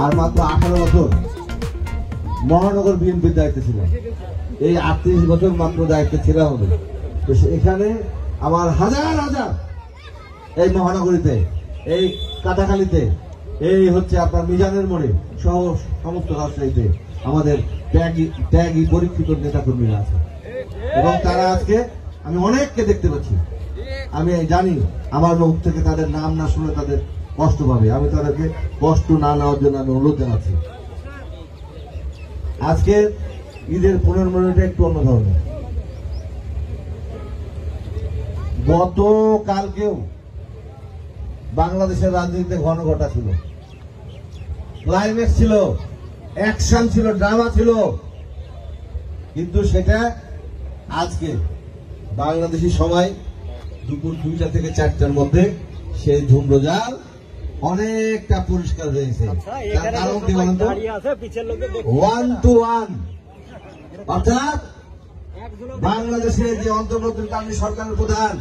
আর মাত্র 18 বছর মহানগর বিএনপির দায়িত্বে ছিলাম। এই 38 বছর মাত্র দায়িত্বে ছিলাম হবে। তো এখানে আমার হাজার হাজার এই মহানগরীতে, এই কাটাখালীতে, এই হচ্ছে আপনার মিজানের মোড়ে সহ সমস্ত রাজশাহীতে আমাদের ত্যাগী পরীক্ষিত নেতা কর্মীরা আছে এবং তারা আজকে আমি অনেককে দেখতে পাচ্ছি। আমি জানি আমার মুখ থেকে তাদের নাম না শুনে তাদের কষ্ট পাবে, আমি তাদেরকে কষ্ট না নেওয়ার জন্য আমি অনুরোধ জানাচ্ছি। আজকে ঈদের পুনর্মিলনটা একটু অন্য ধরনের। গতকালকেও বাংলাদেশের রাজনীতিতে ঘন ঘটা ছিল, ক্লাইম্যাক্স ছিল, অ্যাকশন ছিল, ড্রামা ছিল, কিন্তু সেটা আজকে বাংলাদেশি সময় দুপুর 2টা থেকে 4টার মধ্যে সেই ধূম্রজাল অনেকটা পরিষ্কার হয়েছে। তার কারণ কি বলেন তো? 1 to 1, অর্থাৎ বাংলাদেশের যে অন্তর্বর্তীকালীন সরকারের প্রধান,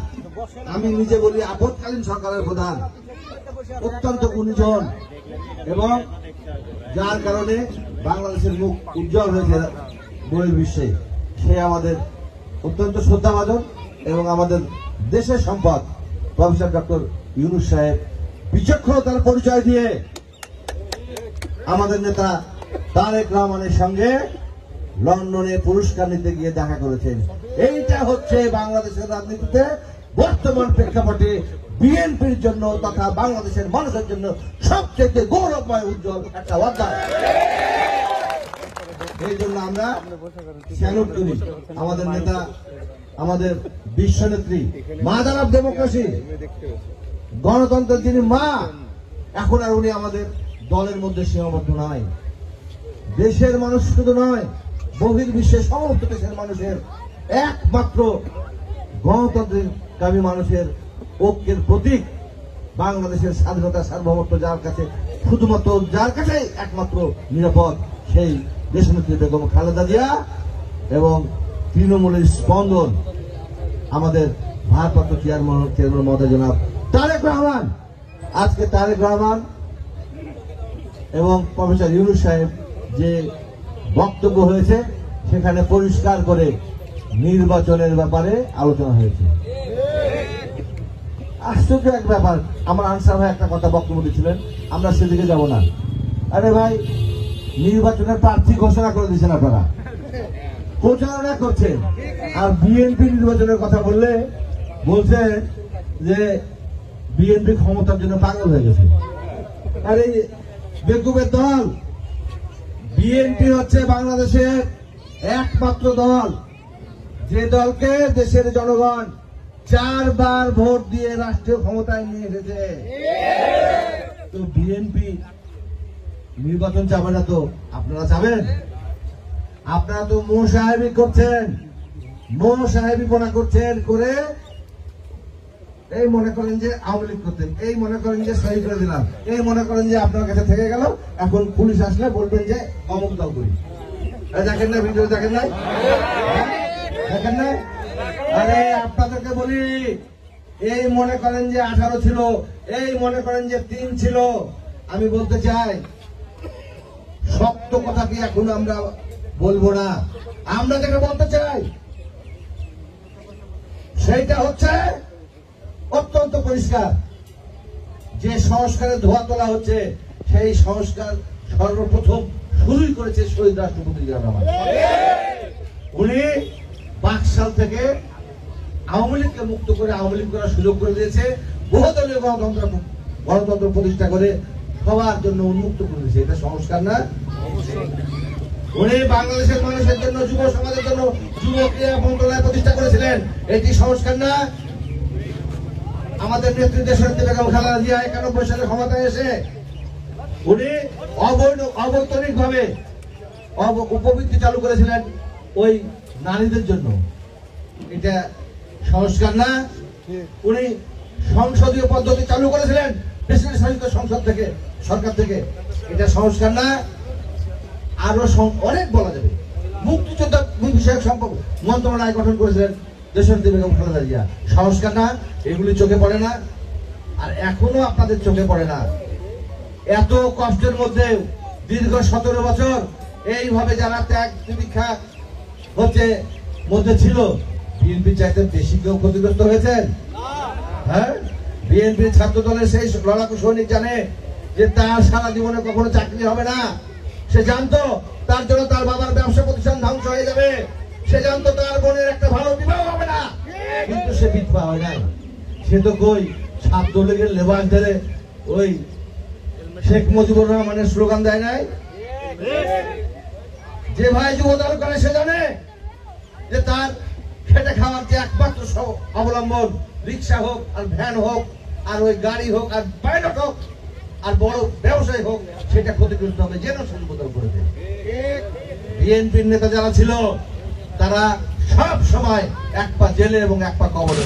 আমি নিজে বলি আপৎকালীন সরকারের প্রধান, অত্যন্ত গুণীজন এবং যার কারণে বাংলাদেশের মুখ উজ্জ্বল হয়েছে বহির্বিশ্বে, সে আমাদের অত্যন্ত শ্রদ্ধাভাজন এবং আমাদের দেশের সম্পদ প্রফেসর ডক্টর ইউনূস সাহেব বিচক্ষণতার পরিচয় দিয়ে আমাদের নেতা তারেক রহমানের সঙ্গে লন্ডনে পুরস্কার নিতে গিয়ে দেখা করেছেন। এইটা হচ্ছে বাংলাদেশের রাজনীতিতে বর্তমান প্রেক্ষাপটে বিএনপির জন্য তথা বাংলাদেশের মানুষের জন্য সবচেয়ে গৌরবময় উজ্জ্বল একটা অধ্যায়। এই জন্য আমরা স্যালুট করি আমাদের নেতা, আমাদের বিশ্বনেত্রী, মাদার অফ ডেমোক্রেসি, গণতন্ত্রের যিনি মা। এখন আর উনি আমাদের দলের মধ্যে সীমাবদ্ধ নয়, দেশের মানুষ শুধু নয়, বহির্বিশ্বের সমস্ত দেশের মানুষের একমাত্র গণতন্ত্রের কামী মানুষের ঐক্যের প্রতীক। বাংলাদেশের স্বাধীনতা সার্বভৌমত্ব যার কাছে, শুধুমাত্র যার কাছে একমাত্র নিরাপদ, সেই দেশনেত্রী বেগম খালেদা জিয়া এবং তৃণমূলের স্পন্দন আমাদের ভারপ্রাপ্ত চেয়ারম্যান মহোদয় জনাব তারেক রহমান। আজকে তারেক রহমান এবং প্রফেসর ইউনূস সাহেব যে বক্তব্য হয়েছে সেখানে পরিষ্কার করে নির্বাচনের ব্যাপারে আলোচনা হয়েছে। আশ্চর্য এক ব্যাপার, আমার আনসার ভাই একটা কথা বক্তব্য দিয়েছিলেন, আমরা সেদিকে যাব না। আরে ভাই, নির্বাচনের প্রার্থী ঘোষণা করে দিয়েছেন আপনারা, প্রচারণা করছেন, আর বিএনপি নির্বাচনের কথা বললে বলছেন যে বিএনপি ক্ষমতার জন্য পাগল হয়ে গেছে। আরে বেকুবের দল, বিএনপি হচ্ছে বাংলাদেশের একমাত্র দল যে দলকে দেশের জনগণ 4 বার ভোট দিয়ে রাষ্ট্রীয় ক্ষমতায় নিয়ে এসেছে। তো বিএনপি নির্বাচন চাবে না, তো আপনারা চাবেন? আপনারা তো মোসাহেবি করছেন, মোসাহেবিপনা করছেন, করে এই মনে করেন যে আওয়ামী লীগ করতেন, এই মনে করেন যে সহি করে দিলাম, এই মনে করেন যে আপনার কাছে থেকে গেল, এখন পুলিশ আসলে বলবেন যে অমুক দল করি। দেখেন না ভিডিও, দেখেন নাই, দেখেন নাই? আরে আপনাদেরকে বলি, এই মনে করেন যে 18 ছিল, এই মনে করেন যে 3 ছিল। আমি বলতে চাই, শক্ত কথা কি এখন আমরা বলবো না, আমরা যেটা বলতে চাই সেইটা হচ্ছে অত্যন্ত পরিষ্কার। যে সংস্কারের ধোয়া তোলা হচ্ছে, সেই সংস্কার সর্বপ্রথম শুরুই করেছে শহীদ রাষ্ট্রপতি জিয়া রহমান। উনি বাকশাল থেকে আওয়ামী লীগকে মুক্ত করে আওয়ামী লীগ করার সুযোগ করে দিয়েছে, বহুদলীয় গণতন্ত্র প্রতিষ্ঠা করে সবার জন্য উন্মুক্ত করে দিয়েছে। এটা সংস্কার না? উনি বাংলাদেশের মানুষের জন্য, যুব সমাজের জন্য যুব ক্রীড়া মন্ত্রণালয় প্রতিষ্ঠা করেছিলেন, এটি সংস্কার না? আমাদের নেত্রী দেশনেত্রী বেগম খালেদা জিয়া 91 সালে ক্ষমতায় এসে উনি অবৈতনিক ভাবে উপবৃত্তি চালু করেছিলেন ওই নারীদের জন্য, এটা সংস্কার না? উনি সংসদীয় পদ্ধতি চালু করেছিলেন প্রেসিডেন্ট শাসিত সংসদ থেকে, সরকার থেকে, এটা সংস্কার না? আরো অনেক বলা যাবে। মুক্তিযোদ্ধা বিষয়ক মন্ত্রণালয় গঠন করেছিলেন দেশনেত্রী বেগম খালেদা জিয়া, সংস্কার না? এগুলি চোখে পড়ে না? আর এখনো আপনাদের চোখে পড়ে না? এত কষ্টের মধ্যে দীর্ঘ 17 বছর এইভাবে যারা ত্যাগ দীক্ষা হচ্ছে মধ্যে ছিল, বিএনপি চাইতে বেশি কেউ ক্ষতিগ্রস্ত হয়েছেন? হ্যাঁ, বিএনপির ছাত্র দলের সেই লড়াকু সৈনিক জানে যে তার সারা জীবনে কখনো চাকরি হবে না। সে জানতো তার জন্য তার বাবার ব্যবসা প্রতিষ্ঠান ধ্বংস হয়ে যাবে। সে জানতো তার বোনের একটা ভালো বিবাহ হবে না, কিন্তু সে বিধবা হয় নাই। সে তো কই ছাত্রলীগের লেবাস ধরে ওই শেখ মুজিবুর রহমানের স্লোগান দেয় নাই? যে ভাই যুবদল করে সে জানে যে তার খেটে খাওয়ার যে একমাত্র অবলম্বন রিক্সা হোক আর ভ্যান হোক আর ওই গাড়ি হোক আর পাইলট হোক আর বড় ব্যবসায়ী হোক, সেটা ক্ষতিগ্রস্ত হবে যেন সংবোধন করে দেয়। বিএনপির নেতা যারা ছিল তারা সব সময় এক পা জেলে এবং এক পা কবরে।